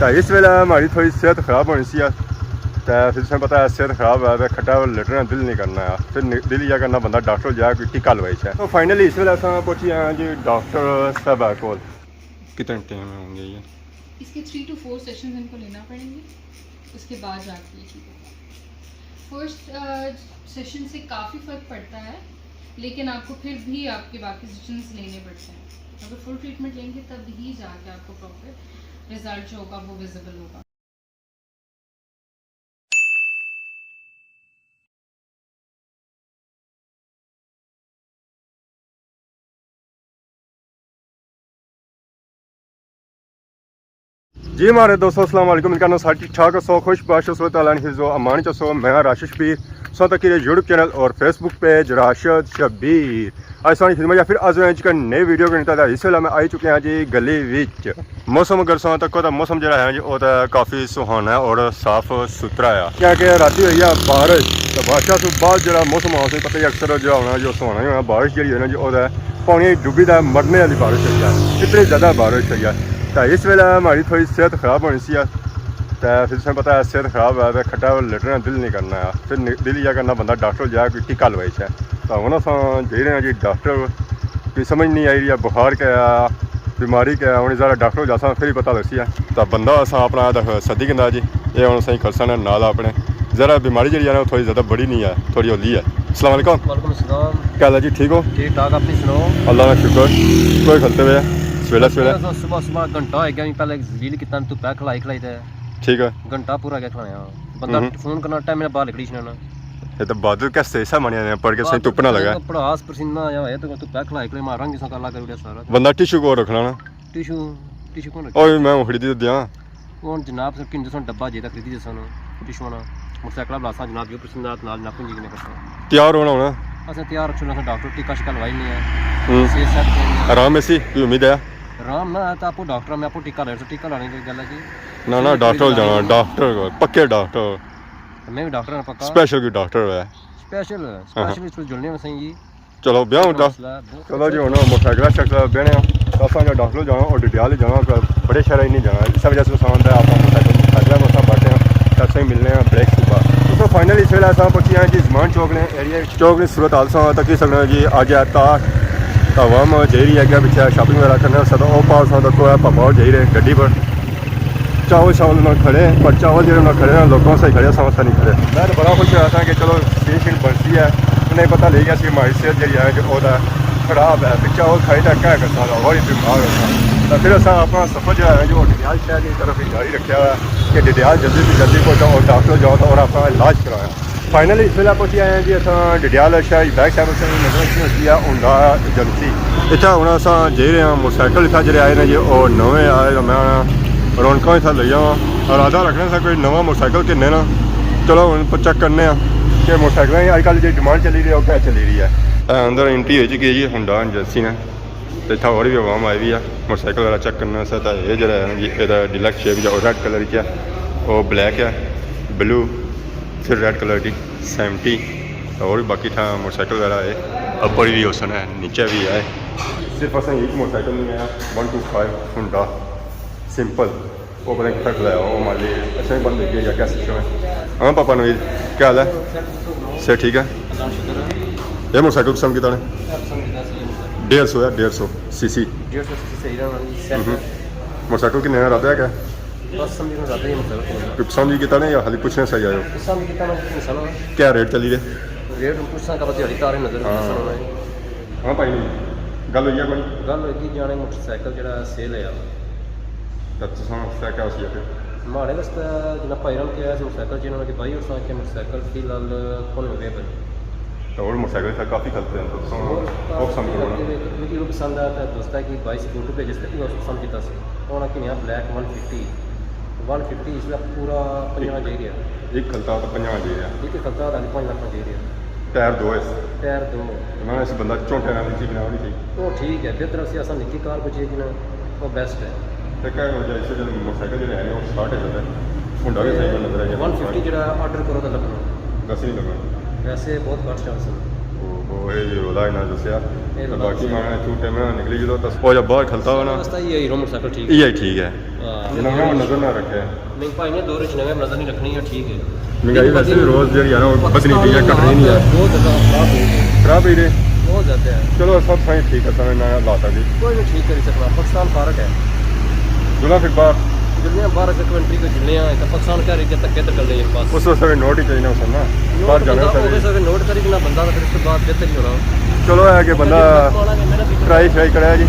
तो इस वेले हमारी थोड़ी सेहत ख़राब होनी सी, तो फिर तुम्हें पता है सेहत ख़राब है तो खट्टा लेटना दिल नहीं करना है, फिर दिल यह करना बंदा डॉक्टर जाए कोई टीका लवाई है। तो फाइनली इस वेले अस पहुंची हैं जी डॉक्टर साहब को। कितने टाइम में होंगे ये? इसके 3 to 4 सेशंस इनको लेना पड़ेंगे, उसके बाद जाके ये ठीक होगा। फर्स्ट सेशन से काफ़ी फ़र्क पड़ता है, लेकिन आपको फिर भी आपके बाकी सेशंस लेने पड़ते हैं। अगर फुल ट्रीटमेंट लेंगे तब ही जाके आपको प्रॉपर रिजल्ट जो होगा वो विजिबल होगा। जी हमारे दोस्तों अस्सलाम वालेकुम, इनका नाम ठीक ठाक सो खुश बाशो सो तालिज़ो अमान चो मैं राशिद शबीर सो तक यूट्यूब चैनल और फेसबुक पेज राशिद शबीर। आज सारी खिदमत या फिर आज का नई वीडियो के इस वेला मैं आई चुके हैं जी गली विच। मौसम अगर सो तक तो मौसम जो है जी वो काफ़ी सुहाना है और साफ सुथरा है, क्योंकि राती हुई है बारिश, तो बारिश तो बाद जो मौसम आ पता ही अक्सर जो होना जो सुहाना ही होना, बारिश जी है ना जी वो पानी डुबी का मरने वाली बारिश हुई है, इतनी ज़्यादा बारिश हुई है। तो इस वेले हमारी थोड़ी सेहत ख़राब होनी सी, तो फिर तुम्हें पता है सेहत ख़राब है तो खट्टा लेटना दिल नहीं करना है, फिर दिल यह करना बंदा डॉक्टर जाए कोई टीका लवाई है। तो हम जी रहे हैं जी डॉक्टर की समझ नहीं आई रही है बुखार क्या है बीमारी क्या है, ज़रा डॉक्टर जासा फिर ही पता लसी है। तो बंदा अस अपना सदी कहना जी ये हम सही खलसा नाल अपने ज़रा बीमारी जी है थोड़ी ज़्यादा बड़ी नहीं है, थोड़ी होली है। अस्सलाम वालेकुम। वालेकुम अस्सलाम। क्या हाल है जी, ठीक हो? ठीक ठाक, अपनी सुनाओ। अल्लाह का शुक्र। कोई खलते हुए सवेला सवेला सुबह घंटा हो गया पहले रील कितना तू पैक खलाई खलाई थे, ठीक है घंटा पूरा गया खलाया बंदा फोन करना टाइम मेरा बाहर निकली छना ये तो बादल कैसे ऐसा मानिया पढ़ के सही धुप ना लगा पड़ास पसीना आया है तो तू पैक खलाई खलाई मार रंग काला कर दिया सारा। बंदा टिश्यू को रखना ना, टिश्यू टिश्यू कौन ओए मैं खरीदी दिया वो जनाब सर किन जसन डब्बा जेदा खरीदी जसन टिश्यू ना मोटरसाइकिल ब्लासा जनाब जो पसीना नाल नाखून जी ने करता तैयार होना होना अच्छा तैयार छुना से डॉक्टर टीका शिका लवाई नहीं है सेहत सेट आराम में सी कोई उम्मीद है आराम ना है तो आपको डॉक्टर में आपको टीका ले टीका लाने की गल है कि ना डॉक्टर जाना, डॉक्टर पक्के डॉक्टर मैं भी डॉक्टर पक्का स्पेशल कोई डॉक्टर है स्पेशल स्पेशलिस्ट जुड़ने में सही जी। चलो ब्याह होता चलो जी होना मोटरसाइकिल शक्ल बहने असा डॉक्टर जाना और डिटेल जाना बड़े शहर नहीं जाना, इस वजह से आसान है आप मोटरसाइकिल को बैठे हैं तब से मिलने हैं ब्रेक सुबह। तो फाइनली इस वेले अस पहुंची हैं जी जमान चौक ने एरिया चौक ने सूरत हाल तक ही सकना जी अज ऐतवार तो वम जाई रही है क्या पीछे शॉपिंग वगैरह करने सदा ओ पास तक है पापा और जाई रहे गड्डी पर चावल शावल ना खड़े पर चावल जो ना खड़े ना लोगों से खड़े समझता नहीं खड़े। मैं तो बड़ा खुश रहा था कि चलो सीट बनती है, उन्हें पता लग गया कि हमारी सेहत जी है जो वह खराब है, फिर चावल खाई तो क्या करता था और ही बीमार होता। तो फिर असा अपना सफर जो है जो डिडियाल शहर की तरफ जारी रखा हुआ है कि डिडियाल जल्दी से जल्दी पहुँचा और डॉक्टर जाओ तो और अपना इलाज कराया। फाइनली इस वेला पहुंचे आए हैं जी अस डिडियाल शहर बैक साइड से नजर होती है उंडा एजेंसी इतना हूँ अस जाई रहे हैं मोटरसाइकिल इतना जो आए हैं जी और नवे आए तो मैं रौनकों इतना ले जावा और आधा रखने से कोई नवा मोटरसाइकिल किन्ने ना चलो हम चेक करने कि मोटरसाइकिल अजकल जी डिमांड चली रही है और क्या चली रही है। अंदर एंट्री हो चुकी है जी हुंडा एजेंसी ने, तो इतना और भी आवाम आई हुई है मोटरसाइकिल वगैरह चेक करने से। तो ये जो है जी ये डिलक्स शेप जो रेड कलर की है वो ब्लैक है ब्लू फिर रेड कलर की 70 और भी बाकी था मोटरसाइकिल वगैरह है अपर भी ऑप्शन है नीचे भी है। सिर्फ असें एक मोटरसाइकिल नहीं है 125 हुंडा सिंपल वो पता नहीं कितना लाया वो मान ली अच्छा ही बंद देखिएगा क्या सिस्टम है। हाँ पापा नवीद क्या हाल है सर ठीक है। ये मोटरसाइकिल किस्म कितना है 150 है 150 सीसी मोटरसाइकिल कितने रहता है क्या पसंद कितना नहीं या खाली पूछने सही आयो क्या रेट चली रहे हाँ भाई गल हुई है कोई गल होगी जाने मोटरसाइकिल जो सेल है क्या सी फिर हमारे वास्ते जिन्हें भाई ने किया मोटरसाइकिल जिन्होंने कि भाई और कि मोटरसाइकिल फिलहाल कौन अवेलेबल तो और मोटरसाइकिल काफ़ी चलते हैं क्योंकि वो पसंद आता है दोस्त है कि बाईस यूट्यूब पे जिसने पसंद किया उन्होंने कि यहाँ ब्लैक 150 इसलिए पूरा 50 चाहिए एक खलता तो 50 चाहिए एक खलता था 5 लाख चाहिए टायर दो है टायर दो मैं इस बंदा झोंटे ना नीचे बना नहीं चाहिए तो ठीक है फिर तरफ से ऐसा निक्की कार बची कि वो बेस्ट है। तो क्या इससे जो मोटरसाइकिल जो है वो स्टार्ट है जाता हुंडा भी सही नजर है 150 जो ऑर्डर करो तो लगना दस नहीं लगना वैसे बहुत कॉस्ट है उसमें ਉਹ ਇਹ ਉਹਦਾ ਇਹਨਾਂ ਦੱਸਿਆ ਇਹ ਤੇ ਰੌਲਾ ਬਾਕੀ ਦੱਸਿਆ। ਮੈਂ ਝੂਟੇ ਮੈਂ ਨਿਕਲੀ ਜਦੋਂ ਤਾਂ ਉਹ ਜਦ ਬਾਹਰ ਖਲਤਾ ਹੋਣਾ ਰਸਤਾ ਹੀ ਹੈ ਹੀਰੋ मोटरसाइकिल ठीक ਇਹ ਹੀ ਠੀਕ ਹੈ हाँ ਜਿੰਨਾ ਮੈਂ ਨਜ਼ਰ ਨਾ ਰੱਖਿਆ नहीं भाई ने दो रोज नवे नजर नहीं रखनी है ठीक है ਮਹਿੰਗਾਈ ਵੈਸੇ ਵੀ ਰੋਜ਼ ਜਿਹੜੀ ਆ ਨਾ ਉਹ ਵਧਣੀ ਪਈ ਹੈ ਘਟਣੀ ਨਹੀਂ ਹੈ बहुत ज्यादा खराब हो गई ਖਰਾਬ ਹੀ ਰਹੇ बहुत ज्यादा है ਚਲੋ ਸਭ ਸਹੀ ਠੀਕ ਹੈ ਸਾਨੂੰ ਨਾ ਲਾ ਸਕਦੀ कोई नहीं ठीक कर सकता पाकिस्तान फर्क है ਜੁਲਾ ਫਿਰ ਬਾਹਰ जितने 12 से कंट्री को जिले हैं तो पाकिस्तान क्या रीते तक कर ले एक पास ਉਸ ਤੋਂ ਸਾਰੇ नोट ਹੀ ਚਾਹੀਦਾ ਉਸ ਨਾ ਬਾਹਰ ਜਾਣਾ होगे ਚਾਹੀਦਾ सर नोट करी बिना बंदा तो फिर उसके बाद बेहतर ही होना ਚਲੋ ਹੈ ਕਿ ਬੰਦਾ ਟਰਾਈ ਸ਼ਰਾਈ ਕਰਿਆ ਜੀ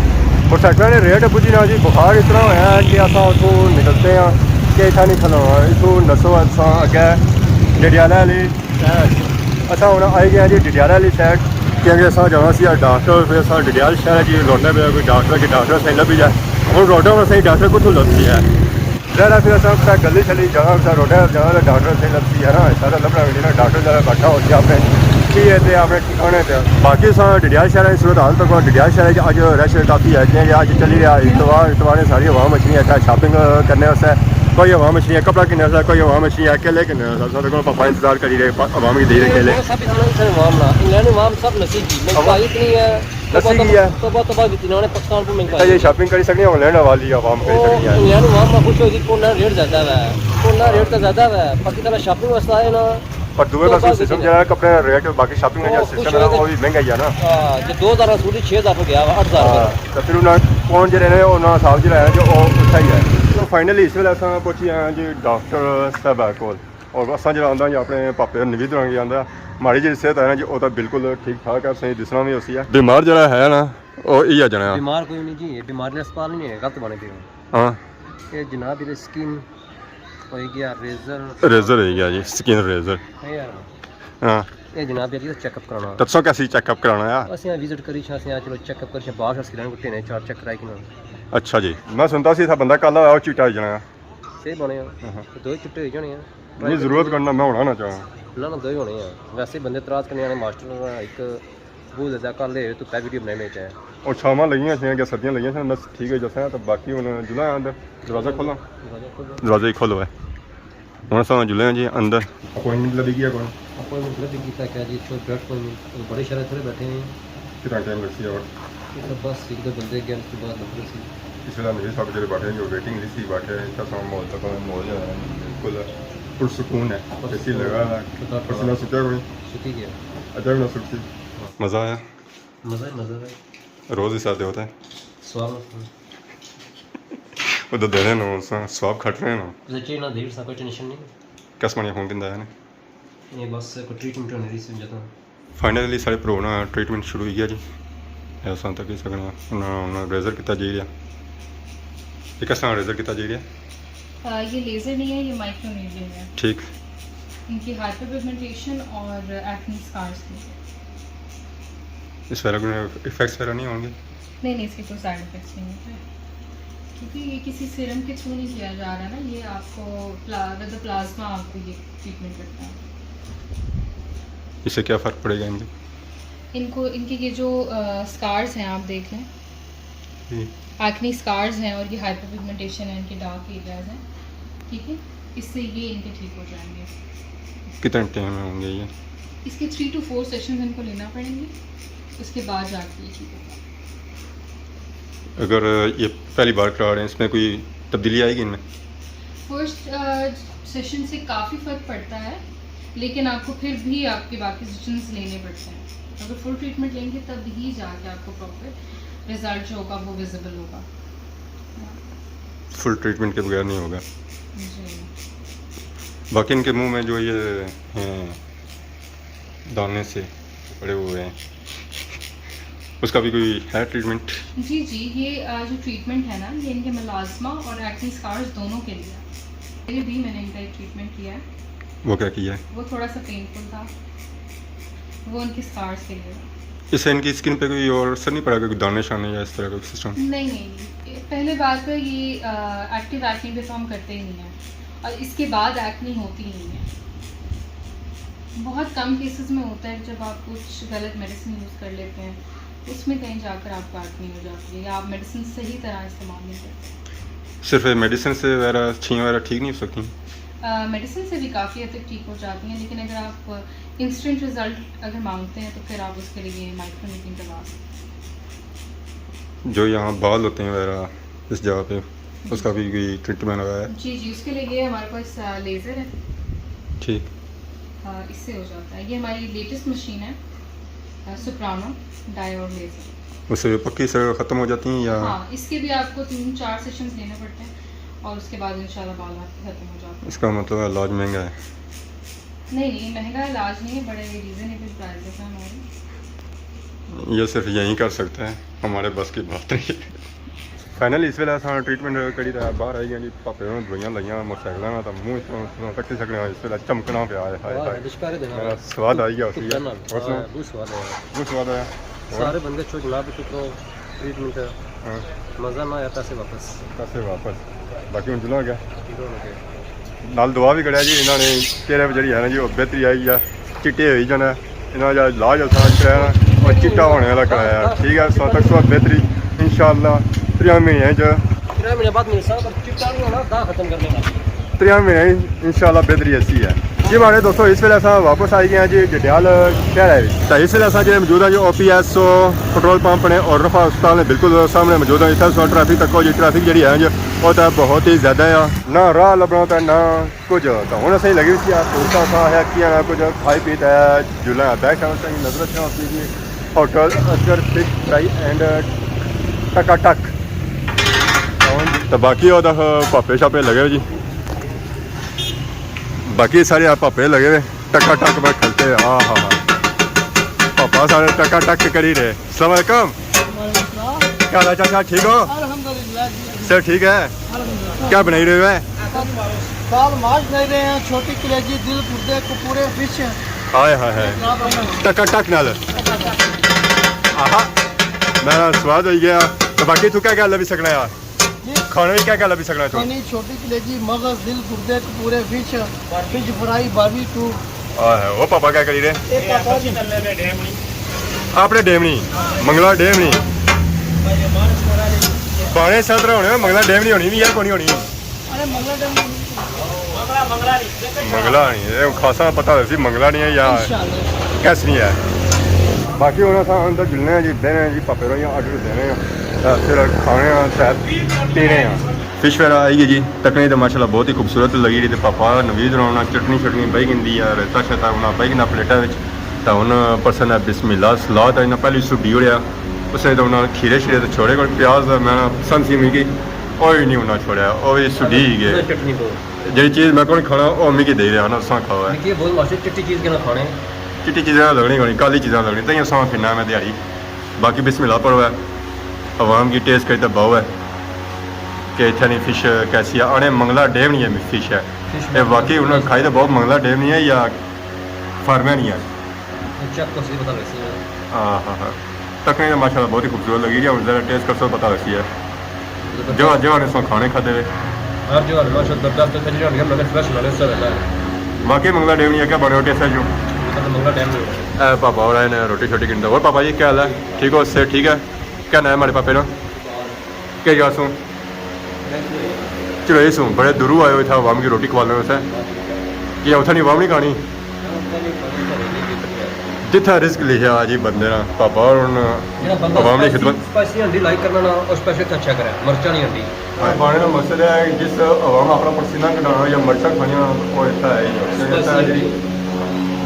ਮੋਟਰਸਾਈਕਲਾਂ ਦੇ ਰੇਟ ਪੁੱਜੀ ਨਾ ਜੀ ਬੁਖਾਰ ਇਸ ਤਰ੍ਹਾਂ ਹੋਇਆ ਕਿ ਆਪਾਂ ਉੱਥੋਂ ਨਿਕਲਦੇ ਹਾਂ ਕਿ ਇੱਥਾਂ ਨਹੀਂ ਖਲੋਣਾ ਇੱਥੋਂ ਨਸੋ ਅਸਾਂ ਅੱਗੇ ਡਿਆਲਾ ਵਾਲੀ ਸਾਈਡ ਅਸਾਂ ਹੁਣ ਆਈ ਗਿਆ ਜੀ ਡਿਆਲਾ ਵਾਲੀ ਸਾਈਡ ਕਿਉਂਕਿ ਅਸਾਂ ਜਾਣਾ ਸੀ ਡਾਕਟਰ ਫਿਰ ਅਸਾਂ ਡਿਆਲ ਸ਼ਹਿਰ ਜੀ ਰੋਡਨੇ ਪਿਆ ਕੋਈ ਡਾਕਟਰ ਸਹੀ ਲੱਭੀ ਜਾ ਹੁਣ ਰੋਡਾਂ ਵਿੱਚ ਸਹੀ ਡਾਕਟਰ ਕੋਥੋਂ ਲੱਭੀ ਹੈ ਜਿਹੜਾ ਫਿਰ ਅਸਾਂ ਤਾਂ ਗੱਲੀ ਚਲੀ ਜਾਣਾ ਅਸਾਂ ਰੋਡਾਂ ਜਾਣਾ ਡਾਕਟਰ ਸਹੀ ਲੱਭੀ ਹੈ ਨਾ ਸਾਰਾ ਲੱਭਣਾ ਵੀ ਨਾ ਡਾਕਟਰ ਜਿਹੜਾ ਬੈਠਾ ਹੋ ਗਿਆ ਆਪਣੇ ਕੀ ਹੈ ਤੇ ਆਪਣੇ ਠਿਕਾਣੇ ਤੇ ਬਾਕੀ ਅਸਾਂ ਡਿਆਲ ਸ਼ਹਿਰ ਦੀ ਸੂਰਤ ਹਾਲ ਤੱਕ ਡਿਆਲ ਸ਼ਹਿਰ 'ਚ ਅੱਜ ਰਸ਼ ਕਾਫੀ ਹੈ ਜਿਵੇਂ ਅੱਜ ਚੱਲੀ ਰਿਹਾ इतवार सारी हवा मछलियाँ था शॉपिंग करने वास्ते कोई हवा मछलियाँ कपड़ा किन्ने वास्ते कोई हवा मछलियाँ केले किन्ने वास्ते तो पापा इंतजार करी रहे हवा में दे रहे केले सब इतना मामला इंग्लैंड में सब नसीब की महंगाई इतनी है नसीब की है। तो बहुत इन्होंने पाकिस्तान को तो महंगाई ये शॉपिंग करी सकनी है ऑनलाइन वाली हवा में करी सकनी है इंग्लैंड में मामला कुछ होगी कोना रेट ज्यादा है कोना रेट तो ज्यादा है पाकिस्तान शॉपिंग वास्ते आए ना पर दूसरे पास सिस्टम जो है कपड़े रेट बाकी शॉपिंग का सिस्टम है वो भी महंगा ही है ना जो 2000 सूट 6000 हो गया 8000 तो फिर उन्हें कौन जो रहे उन्होंने हिसाब जो है जो अच्छा ही है तो फाइनली इस वेले असां पहुंची आए जी डॉक्टर साहब कोल और असां जो आंदा जी अपने पापे नवीद रंग आंदा माड़ी जी सेहत है ना जी वो तो बिल्कुल ठीक ठाक है सही दिसना भी उसी है बीमार जरा है ना वो इया जना बीमार कोई नहीं जी ये बीमारी अस्पताल नहीं है गलत बने पे हाँ ये जनाब ये स्किन हो गया रेजर रेजर है गया जी स्किन रेजर है यार हाँ ये जनाब ये चेकअप कराना दसो कैसी चेकअप कराना है ਅਸੀਂ ਆ ਵਿਜ਼ਿਟ ਕਰੀ ਛਾਂ ਅਸੀਂ ਚਲੋ ਚੈੱਕਅਪ ਕਰੀ ਛਾਂ ਬਾਹਰ ਸਕਰੀਨ ਕੋ ਟੇਨੇ ਚਾਰ ਚੈੱਕ ਕਰਾਈ ਕਿ ਨਾ अच्छा जी मैं सुनता सी था बंदा कल आया चीटा जना ਸੇ ਬਣੇ ਆ ਦੋ ਚਿੱਟੇ ਹੋ ਜਾਣੇ ਆ नहीं जरूरत करना मैं होना ना चाहूँ ਨਾ ਦੋ ਹੀ ਹੋਣੇ ਆ ਵੈਸੇ ਬੰਦੇ ਤਰਾਸ ਕਰਨੇ ਆਣੇ ਮਾਸਟਰ ਇੱਕ ਬੂਲ ਦਾ ਕੱਲ ਲੈ ਤੂੰ ਪੈ ਵੀਡੀਓ ਬਣਾਉਣੇ ਚ और छावां लगियां छे कि सर्दियां लगियां छे बस ठीक है जैसा तो बाकी हुन जुला अंदर दरवाजा खोला दरवाजा ही खोलो है हुन सा जुले जी अंदर अपॉइंटमेंट लगी गया कौन अपॉइंटमेंट लग ਕੀਤਾ ਕਿ ਜੀ ਤੋਂ ਬੈਠ ਕੋਈ ਬੜੇ ਸ਼ਹਿਰ ਥੋੜੇ ਬੈਠੇ हैं कितना टाइम लगती है और ਇਹ ਤਾਂ ਬਸ ਇੱਕ ਦੋ ਬੰਦੇ ਗਏ ਉਸ ਤੋਂ ਬਾਅਦ ਲੱਗ ਸੀ पिछला मेरे सब जो बैठे हैं जो वेटिंग लिस्ट ही बैठे हैं इसका सामान मॉल तक मॉल है बिल्कुल पुरसकून है ऐसी लगा है पसीना सूखा कोई छुट्टी गया अच्छा ना सूखी मज़ा आया मजा है रोज़ ही साथ होता है स्वागत वो तो दे रहे ना स्वाब खट रहे हैं ना सच्ची ना देर सा कोई टेंशन नहीं कैस मानी हों किंदा है ना ये बस कोई ट्रीटमेंट होने रही समझता फाइनली साढ़े भ्रो ना ट्रीटमेंट शुरू हो गया जी ऐसा तक ही सकना उन्होंने रेजर किया जी रहा ये किस तरह रेजर किया जी रहा ये लेज़र नहीं है, ये माइक्रोनेडलिंग है। ठीक इनकी हाइपरपिगमेंटेशन और एक्ने स्कार्स की। इस वगैरह कोई इफेक्ट्स वगैरह नहीं होंगे नहीं नहीं, इसके कोई साइड इफेक्ट्स नहीं होते क्योंकि ये किसी सीरम के थ्रू नहीं किया जा रहा ना, ये आपको विद प्लाज्मा आपको ये ट्रीटमेंट करता है। इससे क्या फ़र्क पड़ेगा इनके इनको इनके ये जो स्कार्स हैं आप देख लें, एक्ने स्कार्स हैं और ये हाइपरपिगमेंटेशन है, इनके डार्क एरियाज हैं, ठीक है। इससे ये इनके ठीक हो जाएंगे। कितने टाइम में होंगे ये इसके 3 to 4 सेशंस इनको लेना पड़ेंगे, उसके बाद जाके ये ठीक होगा। अगर ये पहली बार करा रहे हैं इसमें कोई तब्दीली आएगी इनमें फर्स्ट सेशन से काफ़ी फ़र्क पड़ता है, लेकिन आपको फिर भी आपके बाकी सेशंस लेने पड़ते हैं। अगर फुल ट्रीटमेंट लेंगे तब ही जाके आपको प्रॉपर रिजल्ट जो होगा वो विजिबल होगा। फुल ट्रीटमेंट के बगैर नहीं होगा। जी बाकी इनके मुंह में जो ये हैं दाने से पड़े हुए हैं उसका भी कोई है ट्रीटमेंट? जी जी, ये जो ट्रीटमेंट है ना, ये इनके मेलास्मा और एक्ने स्कार्स दोनों के लिए है। मेरे भी मैंने इनका एक ट्रीटमेंट किया है। वो क्या किया है? वो थोड़ा सा पेनफुल था, वो उनके स्कार्स के लिए। इससे इनकी स्किन पे कोई और असर नहीं पड़ेगा, कोई दाने शाने या इस तरह का सिस्टम? नहीं नहीं, पहले बात तो ये एक्टिव एक्ने पे तो हम करते ही नहीं हैं, और इसके बाद एक्ने होती ही नहीं है। बहुत कम केसेस में होता है जब आप कुछ गलत मेडिसिन यूज़ कर लेते हैं, उसमें कहीं जाकर आपको एक्ने हो जाती है, या आप मेडिसिन सही तरह इस्तेमाल नहीं करते। सिर्फ मेडिसिन से वगैरह छीं वगैरह ठीक नहीं हो सकती? मेडिसिन से भी काफ़ी हद तक ठीक हो जाती हैं, लेकिन अगर आप इंस्टेंट रिज़ल्ट अगर मांगते हैं तो फिर आप उसके लिए माइक्रोनीडिंग करवा सकते जो यहाँ बाल होते हैं वगैरह इस जगह पे, उसका भी कोई ट्रीटमेंट लगाया है? हैं। जी जी, उसके लिए ये हमारे पास लेज़र है, ठीक। इससे हो जाता है। ये हमारी लेटेस्ट मशीन है, सोप्रानो डायोड लेज़र। उससे पक्की से ख़त्म हो जाती हैं या? हाँ, इसके भी आपको 3-4 सेशंस लेने पड़ते हैं और उसके बाद इंशाल्लाह बाल आपके खत्म हो जाते हैं। इसका मतलब इलाज महंगा है? नहीं, महंगा इलाज नहीं है, बड़े रीज़नेबल प्राइसेस हैं हमारे। ये सिर्फ यहीं कर सकते हैं, हमारे बस की बात नहीं है। फाइनली इस वेले असां ट्रीटमेंट करी तो बाहर आई जी, पापे ने दवाइयां लाइयां मोटरसाइकिल का, मूँह कट्टी सकने इस वेले चमकना पे आया है। स्वाद आई गया उसी बहुत स्वाद आया। सारे बंदे चुप ना भी तो ट्रीटमेंट मज़ा ना आया पैसे वापस बाकी हूँ चलो गया नाल दुआ भी करिया जी, इन्होंने चेहरे पर जी है ना जी बेहतरी आई है, चिट्टे हो जाना इन्होंने जो इलाज आसान कराया और चिट्टा होने वाला कराया। ठीक है, 100 तक 100 बेहतरी इंशाअल्लाह 3 महीने 3 महीने बाद मिल सकता चिट्टा नहीं होना, दाग खत्म करने वाला 3 महीने इंशाअल्लाह बेहतरी ऐसी है जी। हमारे दोस्तों इस वेले अस वापस आई गए हैं जी जडियाल शहर है। तो इस वेले अस जो मौजूद है जो OPS पेट्रोल पंप ने और रफा अस्पताल ने बिल्कुल सामने मौजूद है। इतना ट्रैफिक तक जी ट्रैफिक जी है जो वो तो बहुत ही ज़्यादा है, ना राह लभना तो ना कुछ। तो हूँ सही लगी सी दोस्तों है कि ना कुछ खाई पीता है जुला बैठ नजर रखना होती जी hotel Asgar fish fry and टकाटक। तो बाकी वो पापे शापे लगे जी, बाकी सारे आप पापे लगे हुए टका टक में खेलते। हाँ हाँ हाँ, पापा सारे टका टक कर ही रहे। अस्सलाम वालेकुम, क्या हाल है चाचा, ठीक हो? सर ठीक है। क्या बनाई रहे हो? दाल माश नहीं रहे हैं, छोटी कलेजी दिल गुर्दे कुपूरे फिश। हाय हाय हाय, टका टक नाल आहा मेरा स्वाद हो गया। तो बाकी तू क्या क्या लभी सकना यार, खाने में क्या क्या लभी सकना? नहीं, छोटी कलेजी मगज दिल गुर्दे कुपूरे फिश फ्राई बारबेक्यू। वो पापा क्या करी रहे? आपने डेमनी मंगला डेमनी बाने सत्र होने, मंगला डेमनी होनी भी यार, कौन होनी? अरे मंगला नहीं खासा पता वैसे मंगला नहीं है या कैस नहीं है। बाकी होना था अंदर जुलने हैं जी, देने जी पापे रो ऑर्डर देने हैं, फिर खाने शायद पीने हैं। फिश वगैरह आई गई जी तकनी तो माशाल्लाह बहुत ही खूबसूरत लगी रही। तो पापा नवीद रौना चटनी शटनी बही गई है, रेता शेता उन्हें बही गया प्लेटा तो हूँ परसन है बिस्मिल्लाह सलाद इन्हें पहले सुडी उड़िया, उसने तो उन्हें खीरे शीरे तो छोड़े को प्याज मैं पसंद सी मिगी और ही नहीं उन्हें छोड़ा, वो भी सुडी ही गए। जी चीज़ मैं कौन खाना वो मिगी दे रहा ना असा खाओ है चिट्टी चीज़ के खाने, चिट्टी चीज़ें लगनी होनी, काली चीज़ें लगनी तो असा फिरना मैं दिहाड़ी। बाकी बिस्मिल्लाह पढ़ो है, अवाम की टेस्ट करी तो बहु है कि इतने नहीं फिश कैसी है। आने मंगला डेम नहीं है फिश है, ये वाकई उन्होंने खाई तो बहुत मंगला डेम नहीं है या फार्मे नहीं है। हाँ हाँ हाँ, तकनी तो माशाल्लाह बहुत ही खूबसूरत लगी है, ज़रा टेस्ट कर सो पता वैसी है जो जो ने सो खाने खाते हुए वाकई मंगला डेम नहीं है। क्या बने हो टेस्ट है जो पापा और आए ने रोटी शोटी गिनता। और पापा जी क्या हाल है, ठीक हो? से ठीक है। क्या नाम है हमारे पापे ना, क्या जा सूँ चलो ये सूँ बड़े दूरू आए हुए थे अवाम की रोटी खवा लेने से कि उतना नहीं अवाम नहीं खानी जितना रिस्क लिखा जी बंदे ना पापा और अवाम की खिदमत। स्पाइसी हंडी लाइक करना ना और स्पेशल अच्छा करे, मर्चा नहीं हंडी पाने का मकसद है जिस अवाम अपना पसीना कटाना या मर्चा खानिया वो ऐसा है जी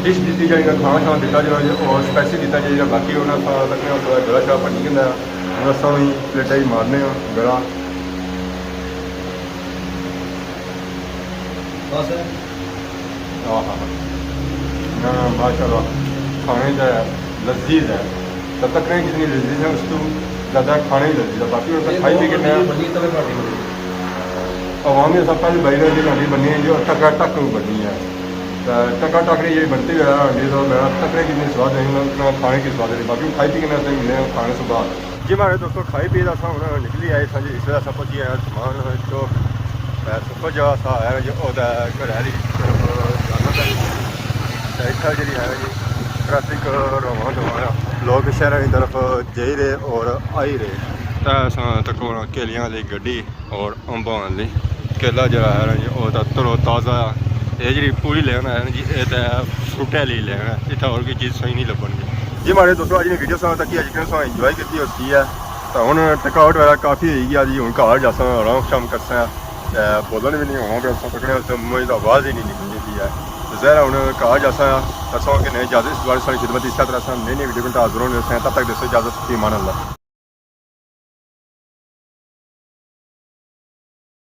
डिश दी जाएगी, खाना शाना दिता जाए और स्पाइसी दिता जाएगा। बाकी उन्होंने तक गला शा बनी गया असा भी प्लेटा ही मारने गला। हाँ हाँ हाँ माशाल्लाह खाने का लजीज है, तब तक नहीं जितनी लजीज है उसको ज़्यादा खाने ही लजीज है। बाकी उनका खाई पी के अवामी सब पहले बही रही हंडी बनी है जो टका टक बनी है, टका टकरी जी बनती है हंडी तो मेरा टकरे की नहीं स्वाद नहीं खाने की स्वाद नहीं। बाकी खाई पी के नहीं मिले खाने से बाद जी हमारे दोस्तों खाई पी था हूँ निकली आए थे जी। इस वजह से पहुँची आए समान जो सुपर जगह सा है जो घर इतना जी है जी ट्रैफिक रवा दवा लोग शहर की तरफ जाई रहे और आई रहे। तक केलियां वाली गड्डी और अंबां वाली केला जरा है जी वो तरो ताज़ा ये जी पूरी लेना है जी, ये तो फ्रूटे वाली लेना है, इतना और कोई चीज़ सही नहीं लभणगी जी। हमारे दोस्तों अज वीडियो सो तक अज कल इंजॉय की उसकी है, तो हूँ टेकआउट वगैरह काफ़ी होगी जी। हूँ घर जासा आराम शाम करसा बोलन भी नहीं होना, तो पकड़े मुझे तो आवाज़ ही नहीं निकलनी थी है। तो जहरा हूँ घर जासा दसों कि नहीं इजाज़त, इस बार सारी खिदमत इस तरह से नई नई वीडियो में हाजिर होने, तब तक दसो इजाज़त, ईमान अल्लाह।